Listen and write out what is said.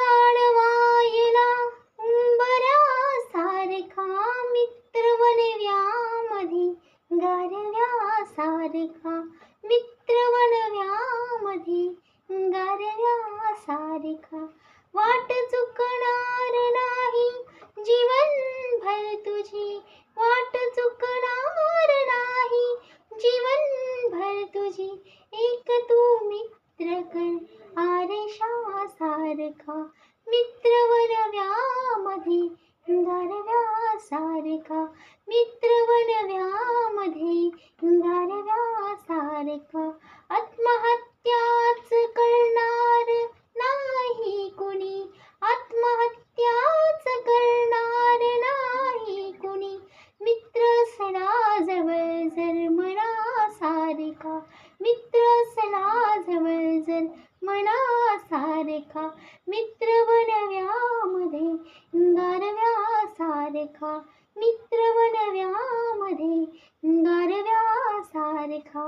दुःखाळवायला उंबऱ्यासारखा मित्र वणव्यामध्ये गारव्यासारखा मित्र वणव्यामध्ये गारव्यासारखा वाट चुकणार नाही जीवनभर तुझी वाट चुकणार नाही जीवनभर तुझी एक तू मित्र कर आरशासारखा मित्र वणव्यामध्ये गारव्यासारखा मित्र वणव्यामध्ये गारव्यासारखा आत्महत्याच करणार नाही कुणी आत्महत्याच करणार नाही कुणी मित्र असला जवळ जर मनासारखा मित्र असला जवळ जर मनासारखा मित्र वणव्यामध्ये गारव्यासारखा मित्र वणव्यामध्ये गारव्यासारखा